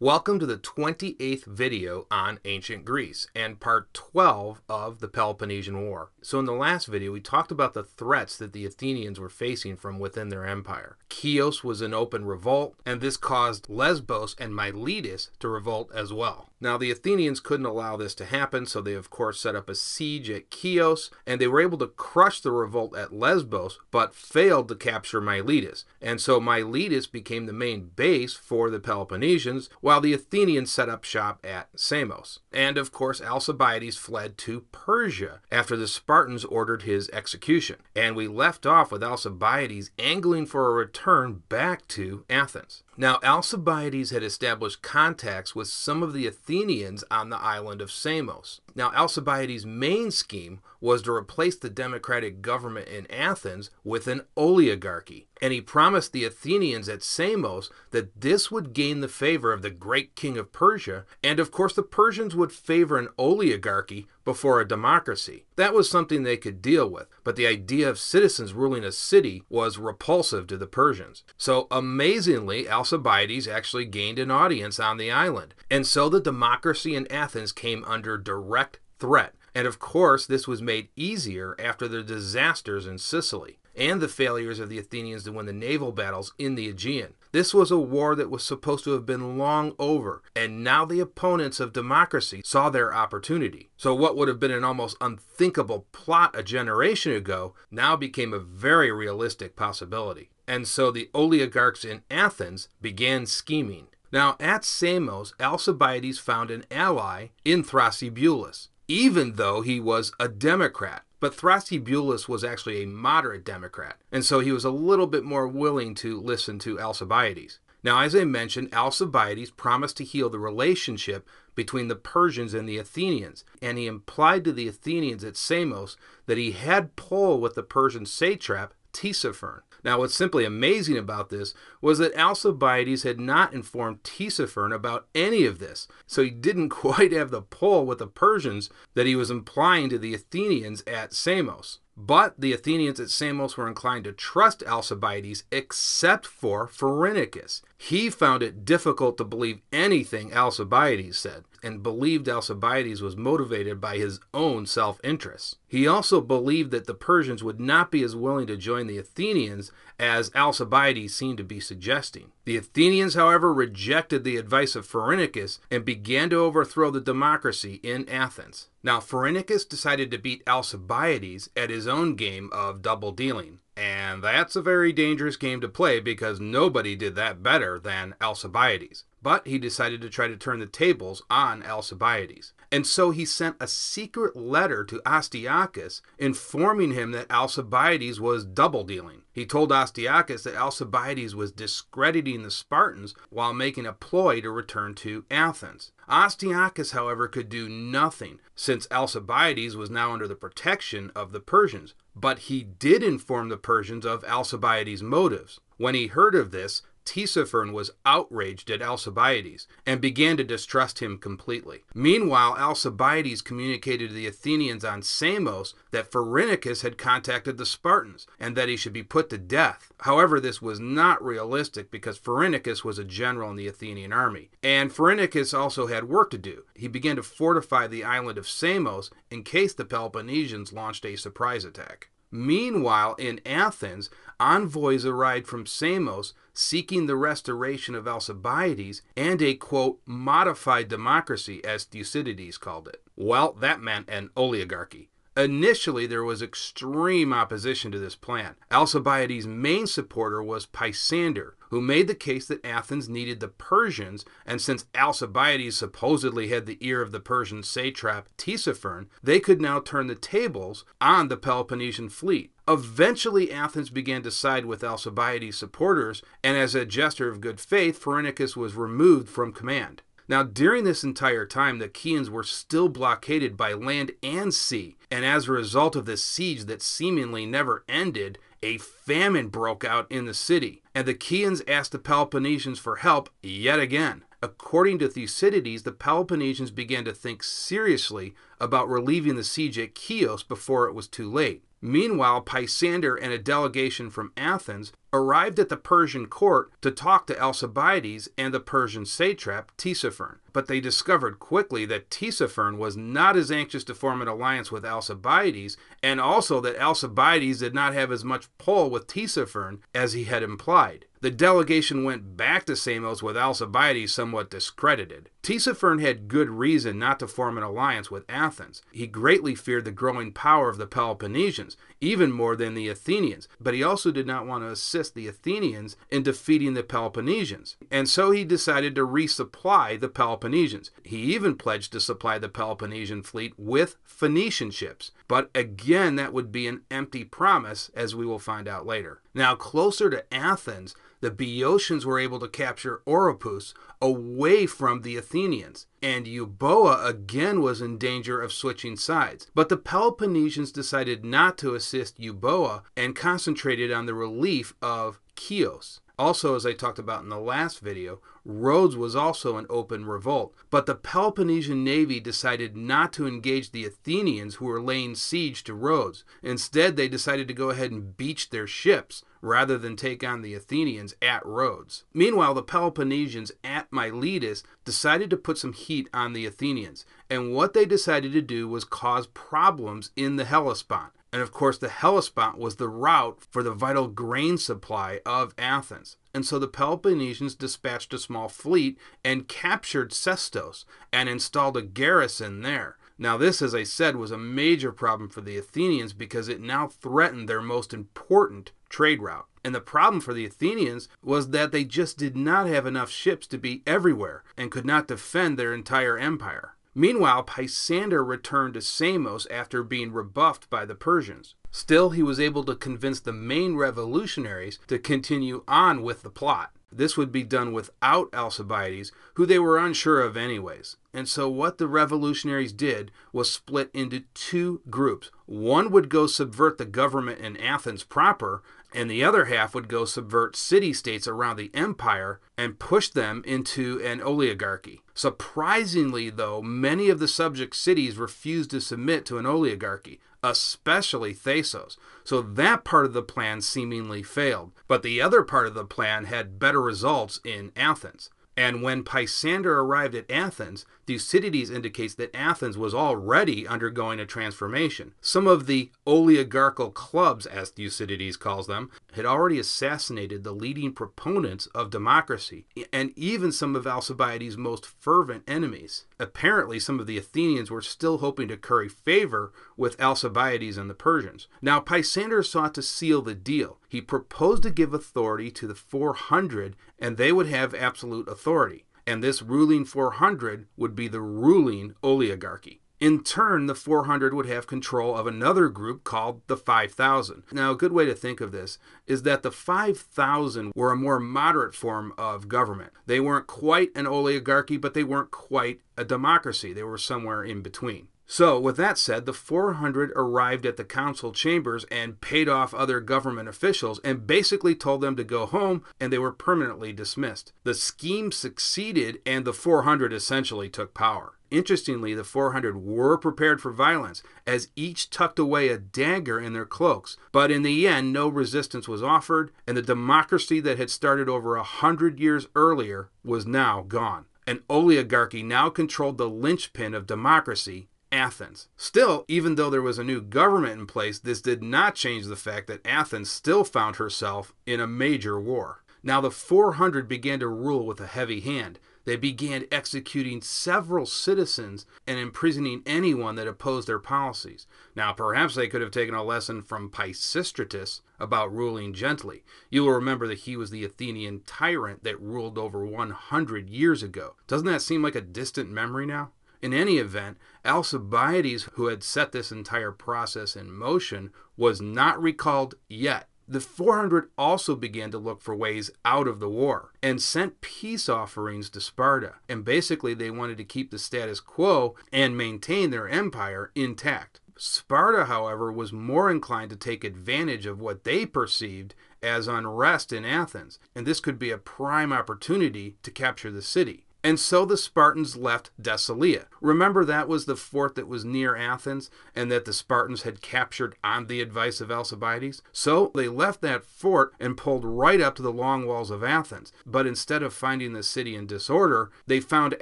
Welcome to the 28th video on ancient Greece and part 12 of the Peloponnesian War. So in the last video we talked about the threats that the Athenians were facing from within their empire. Chios was in open revolt, and this caused Lesbos and Miletus to revolt as well. Now the Athenians couldn't allow this to happen, so they of course set up a siege at Chios, and they were able to crush the revolt at Lesbos, but failed to capture Miletus. And so Miletus became the main base for the Peloponnesians, while the Athenians set up shop at Samos. And of course Alcibiades fled to Persia after the Spartans ordered his execution. And we left off with Alcibiades angling for a return back to Athens. Now, Alcibiades had established contacts with some of the Athenians on the island of Samos. Now, Alcibiades' main scheme was to replace the democratic government in Athens with an oligarchy. And he promised the Athenians at Samos that this would gain the favor of the great king of Persia, and of course the Persians would favor an oligarchy before a democracy. That was something they could deal with, but the idea of citizens ruling a city was repulsive to the Persians. So amazingly, Alcibiades actually gained an audience on the island, and so the democracy in Athens came under direct threat. And of course, this was made easier after the disasters in Sicily and the failures of the Athenians to win the naval battles in the Aegean. This was a war that was supposed to have been long over, and now the opponents of democracy saw their opportunity. So what would have been an almost unthinkable plot a generation ago now became a very realistic possibility. And so the oligarchs in Athens began scheming. Now at Samos, Alcibiades found an ally in Thrasybulus, even though he was a Democrat. But Thrasybulus was actually a moderate Democrat, and so he was a little bit more willing to listen to Alcibiades. Now, as I mentioned, Alcibiades promised to heal the relationship between the Persians and the Athenians, and he implied to the Athenians at Samos that he had pull with the Persian satrap Tisipherne. Now, what's simply amazing about this was that Alcibiades had not informed Tisipherne about any of this, so he didn't quite have the pull with the Persians that he was implying to the Athenians at Samos. But the Athenians at Samos were inclined to trust Alcibiades except for Pherenicus. He found it difficult to believe anything Alcibiades said, and believed Alcibiades was motivated by his own self-interest. He also believed that the Persians would not be as willing to join the Athenians as Alcibiades seemed to be suggesting. The Athenians, however, rejected the advice of Pherenicus and began to overthrow the democracy in Athens. Now, Pherenicus decided to beat Alcibiades at his own game of double dealing. And that's a very dangerous game to play because nobody did that better than Alcibiades. But he decided to try to turn the tables on Alcibiades. And so he sent a secret letter to Astyochus informing him that Alcibiades was double dealing. He told Astyochus that Alcibiades was discrediting the Spartans while making a ploy to return to Athens. Astyochus, however, could do nothing since Alcibiades was now under the protection of the Persians. But he did inform the Persians of Alcibiades' motives. When he heard of this, Tisipherne was outraged at Alcibiades and began to distrust him completely. Meanwhile, Alcibiades communicated to the Athenians on Samos that Pherenicus had contacted the Spartans and that he should be put to death. However, this was not realistic because Pherenicus was a general in the Athenian army. And Pherenicus also had work to do. He began to fortify the island of Samos in case the Peloponnesians launched a surprise attack. Meanwhile, in Athens, envoys arrived from Samos seeking the restoration of Alcibiades and a, quote, modified democracy, as Thucydides called it. Well, that meant an oligarchy. Initially, there was extreme opposition to this plan. Alcibiades' main supporter was Pisander, who made the case that Athens needed the Persians, and since Alcibiades supposedly had the ear of the Persian satrap Tisipherne, they could now turn the tables on the Peloponnesian fleet. Eventually, Athens began to side with Alcibiades' supporters, and as a gesture of good faith, Pherenicus was removed from command. Now, during this entire time, the Chians were still blockaded by land and sea, and as a result of this siege that seemingly never ended, a famine broke out in the city, and the Chians asked the Peloponnesians for help yet again. According to Thucydides, the Peloponnesians began to think seriously about relieving the siege at Chios before it was too late. Meanwhile, Pisander and a delegation from Athens arrived at the Persian court to talk to Alcibiades and the Persian satrap Tisipherne. But they discovered quickly that Tisipherne was not as anxious to form an alliance with Alcibiades, and also that Alcibiades did not have as much pull with Tisipherne as he had implied. The delegation went back to Samos with Alcibiades somewhat discredited. Tisipherne had good reason not to form an alliance with Athens. He greatly feared the growing power of the Peloponnesians, even more than the Athenians, but he also did not want to assist the Athenians in defeating the Peloponnesians. And so he decided to resupply the Peloponnesians. He even pledged to supply the Peloponnesian fleet with Phoenician ships. But again, that would be an empty promise, as we will find out later. Now, closer to Athens, the Boeotians were able to capture Oropus away from the Athenians, and Euboea again was in danger of switching sides. But the Peloponnesians decided not to assist Euboea and concentrated on the relief of Chios. Also, as I talked about in the last video, Rhodes was also an open revolt, but the Peloponnesian navy decided not to engage the Athenians who were laying siege to Rhodes. Instead, they decided to go ahead and beach their ships rather than take on the Athenians at Rhodes. Meanwhile, the Peloponnesians at Miletus decided to put some heat on the Athenians, and what they decided to do was cause problems in the Hellespont. And of course, the Hellespont was the route for the vital grain supply of Athens. And so the Peloponnesians dispatched a small fleet and captured Sestos and installed a garrison there. Now this, as I said, was a major problem for the Athenians because it now threatened their most important trade route. And the problem for the Athenians was that they just did not have enough ships to be everywhere and could not defend their entire empire. Meanwhile, Pisander returned to Samos after being rebuffed by the Persians. Still, he was able to convince the main revolutionaries to continue on with the plot. This would be done without Alcibiades, who they were unsure of anyways. And so what the revolutionaries did was split into two groups. One would go subvert the government in Athens proper, and the other half would go subvert city-states around the empire and push them into an oligarchy. Surprisingly, though, many of the subject cities refused to submit to an oligarchy, especially Thasos. So that part of the plan seemingly failed. But the other part of the plan had better results in Athens. And when Pisander arrived at Athens, Thucydides indicates that Athens was already undergoing a transformation. Some of the oligarchical clubs, as Thucydides calls them, had already assassinated the leading proponents of democracy, and even some of Alcibiades' most fervent enemies. Apparently, some of the Athenians were still hoping to curry favor with Alcibiades and the Persians. Now, Pisander sought to seal the deal. He proposed to give authority to the 400, and they would have absolute authority. And this ruling 400 would be the ruling oligarchy. In turn, the 400 would have control of another group called the 5,000. Now, a good way to think of this is that the 5,000 were a more moderate form of government. They weren't quite an oligarchy, but they weren't quite a democracy. They were somewhere in between. So, with that said, the 400 arrived at the council chambers and paid off other government officials and basically told them to go home, and they were permanently dismissed. The scheme succeeded, and the 400 essentially took power. Interestingly, the 400 were prepared for violence, as each tucked away a dagger in their cloaks. But in the end, no resistance was offered, and the democracy that had started over 100 years earlier was now gone. An oligarchy now controlled the linchpin of democracy, Athens. Still, even though there was a new government in place, this did not change the fact that Athens still found herself in a major war. Now the 400 began to rule with a heavy hand. They began executing several citizens and imprisoning anyone that opposed their policies. Now, perhaps they could have taken a lesson from Pisistratus about ruling gently. You will remember that he was the Athenian tyrant that ruled over 100 years ago. Doesn't that seem like a distant memory now? In any event, Alcibiades, who had set this entire process in motion, was not recalled yet. The 400 also began to look for ways out of the war and sent peace offerings to Sparta. And basically they wanted to keep the status quo and maintain their empire intact. Sparta, however, was more inclined to take advantage of what they perceived as unrest in Athens, and this could be a prime opportunity to capture the city. And so the Spartans left Decelia. Remember, that was the fort that was near Athens and that the Spartans had captured on the advice of Alcibiades? So they left that fort and pulled right up to the long walls of Athens. But instead of finding the city in disorder, they found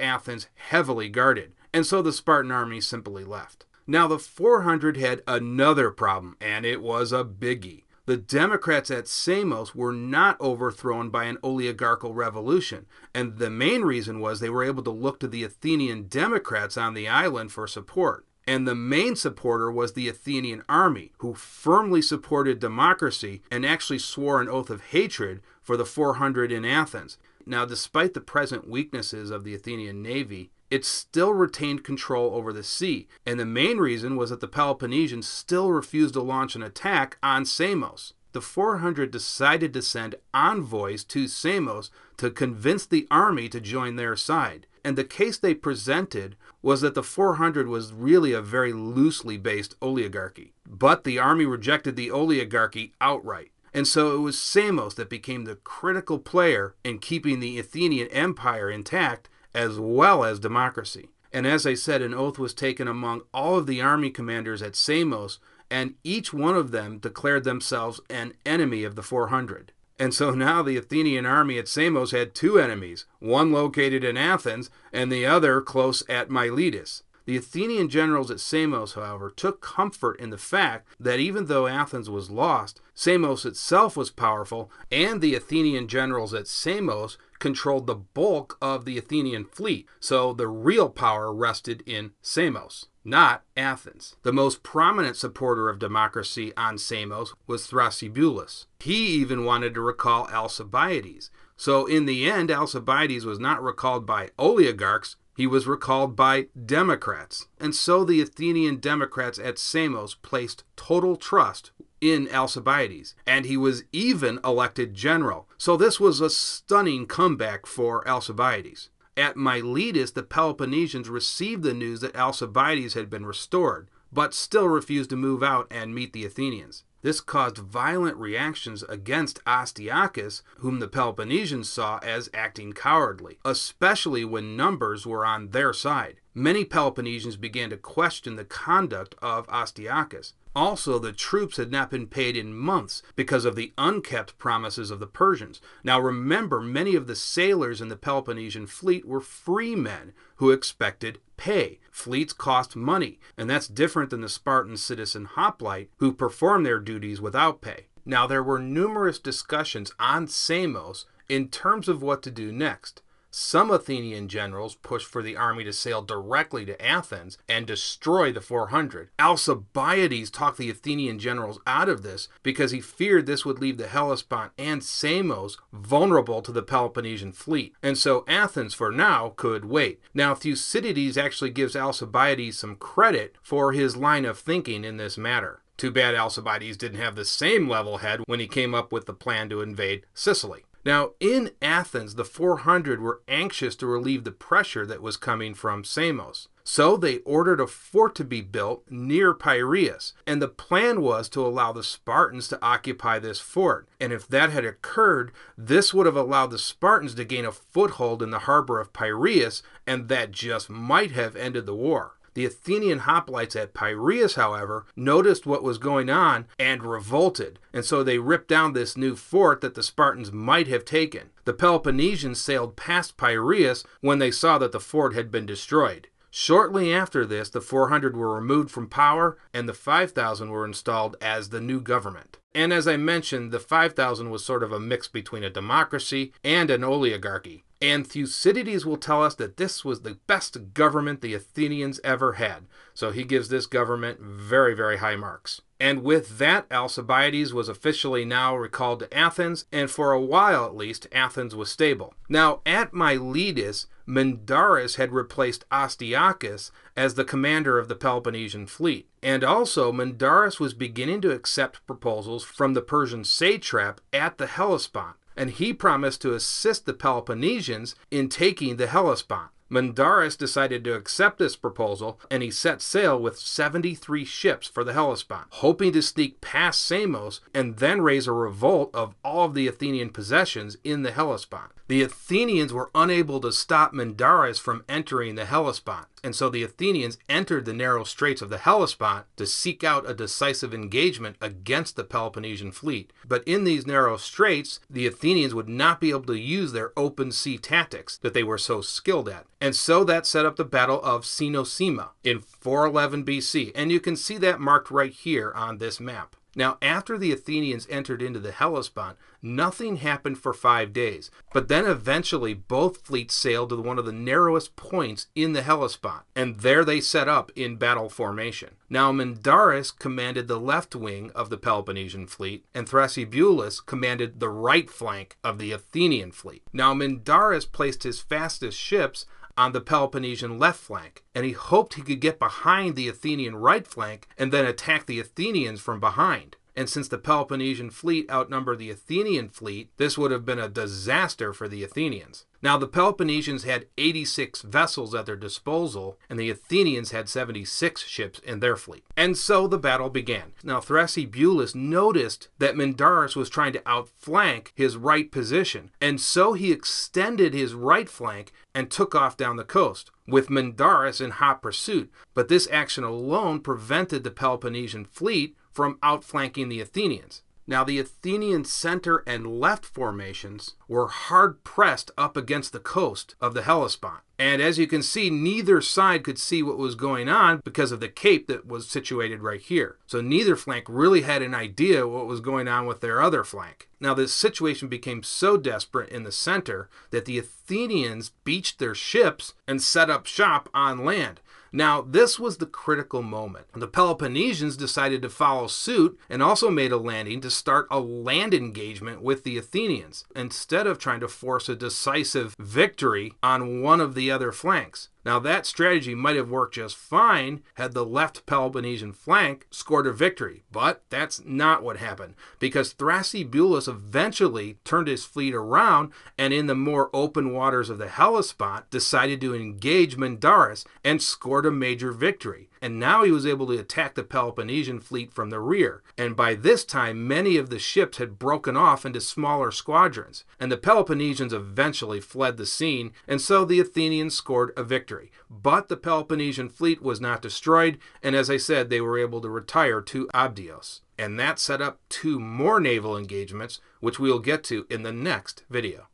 Athens heavily guarded. And so the Spartan army simply left. Now the 400 had another problem, and it was a biggie. The Democrats at Samos were not overthrown by an oligarchical revolution, and the main reason was they were able to look to the Athenian Democrats on the island for support. And the main supporter was the Athenian army, who firmly supported democracy and actually swore an oath of hatred for the 400 in Athens. Now, despite the present weaknesses of the Athenian navy, it still retained control over the sea, and the main reason was that the Peloponnesians still refused to launch an attack on Samos. The 400 decided to send envoys to Samos to convince the army to join their side. And the case they presented was that the 400 was really a very loosely based oligarchy. But the army rejected the oligarchy outright. And so it was Samos that became the critical player in keeping the Athenian empire intact, as well as democracy. And as I said, an oath was taken among all of the army commanders at Samos, and each one of them declared themselves an enemy of the 400. And so now the Athenian army at Samos had two enemies, one located in Athens and the other close at Miletus. The Athenian generals at Samos, however, took comfort in the fact that even though Athens was lost, Samos itself was powerful, and the Athenian generals at Samos controlled the bulk of the Athenian fleet. So the real power rested in Samos, not Athens. The most prominent supporter of democracy on Samos was Thrasybulus. He even wanted to recall Alcibiades. So in the end, Alcibiades was not recalled by oligarchs, he was recalled by Democrats. And so the Athenian Democrats at Samos placed total trust in Alcibiades, and he was even elected general. So this was a stunning comeback for Alcibiades. At Miletus, the Peloponnesians received the news that Alcibiades had been restored, but still refused to move out and meet the Athenians. This caused violent reactions against Astyochus, whom the Peloponnesians saw as acting cowardly, especially when numbers were on their side. Many Peloponnesians began to question the conduct of Astyochus. Also, the troops had not been paid in months because of the unkept promises of the Persians. Now remember, many of the sailors in the Peloponnesian fleet were free men who expected pay. Fleets cost money, and that's different than the Spartan citizen hoplite who performed their duties without pay. Now there were numerous discussions on Samos in terms of what to do next. Some Athenian generals pushed for the army to sail directly to Athens and destroy the 400. Alcibiades talked the Athenian generals out of this because he feared this would leave the Hellespont and Samos vulnerable to the Peloponnesian fleet. And so Athens, for now, could wait. Now Thucydides actually gives Alcibiades some credit for his line of thinking in this matter. Too bad Alcibiades didn't have the same level head when he came up with the plan to invade Sicily. Now, in Athens, the 400 were anxious to relieve the pressure that was coming from Samos. So they ordered a fort to be built near Piraeus, and the plan was to allow the Spartans to occupy this fort. And if that had occurred, this would have allowed the Spartans to gain a foothold in the harbor of Piraeus, and that just might have ended the war. The Athenian hoplites at Piraeus, however, noticed what was going on and revolted, and so they ripped down this new fort that the Spartans might have taken. The Peloponnesians sailed past Piraeus when they saw that the fort had been destroyed. Shortly after this, the 400 were removed from power, and the 5,000 were installed as the new government. And as I mentioned, the 5,000 was sort of a mix between a democracy and an oligarchy. And Thucydides will tell us that this was the best government the Athenians ever had. So he gives this government very, very high marks. And with that, Alcibiades was officially now recalled to Athens, and for a while at least, Athens was stable. Now, at Miletus, Mindarus had replaced Astyochus as the commander of the Peloponnesian fleet. And also, Mindarus was beginning to accept proposals from the Persian satrap at the Hellespont, and he promised to assist the Peloponnesians in taking the Hellespont. Mindarus decided to accept this proposal, and he set sail with 73 ships for the Hellespont, hoping to sneak past Samos and then raise a revolt of all of the Athenian possessions in the Hellespont. The Athenians were unable to stop Mindarus from entering the Hellespont, and so the Athenians entered the narrow straits of the Hellespont to seek out a decisive engagement against the Peloponnesian fleet. But in these narrow straits, the Athenians would not be able to use their open sea tactics that they were so skilled at. And so that set up the Battle of Cynossema in 411 BC, and you can see that marked right here on this map. Now, after the Athenians entered into the Hellespont, nothing happened for 5 days, but then eventually both fleets sailed to one of the narrowest points in the Hellespont, and there they set up in battle formation. Now, Mindarus commanded the left wing of the Peloponnesian fleet, and Thrasybulus commanded the right flank of the Athenian fleet. Now, Mindarus placed his fastest ships on the Peloponnesian left flank, and he hoped he could get behind the Athenian right flank and then attack the Athenians from behind. And since the Peloponnesian fleet outnumbered the Athenian fleet, this would have been a disaster for the Athenians. Now, the Peloponnesians had 86 vessels at their disposal, and the Athenians had 76 ships in their fleet. And so the battle began. Now, Thrasybulus noticed that Mindarus was trying to outflank his right position, and so he extended his right flank and took off down the coast, with Mindarus in hot pursuit. But this action alone prevented the Peloponnesian fleet from outflanking the Athenians. Now, the Athenian center and left formations were hard pressed up against the coast of the Hellespont. And as you can see, neither side could see what was going on because of the cape that was situated right here. So neither flank really had an idea what was going on with their other flank. Now, this situation became so desperate in the center that the Athenians beached their ships and set up shop on land. Now, this was the critical moment. The Peloponnesians decided to follow suit and also made a landing to start a land engagement with the Athenians, instead of trying to force a decisive victory on one of the other flanks. Now, that strategy might have worked just fine had the left Peloponnesian flank scored a victory, but that's not what happened, because Thrasybulus eventually turned his fleet around and in the more open waters of the Hellespont decided to engage Mindarus and scored a major victory. And now he was able to attack the Peloponnesian fleet from the rear. And by this time, many of the ships had broken off into smaller squadrons. And the Peloponnesians eventually fled the scene, and so the Athenians scored a victory. But the Peloponnesian fleet was not destroyed, and as I said, they were able to retire to Abdios. And that set up 2 more naval engagements, which we will get to in the next video.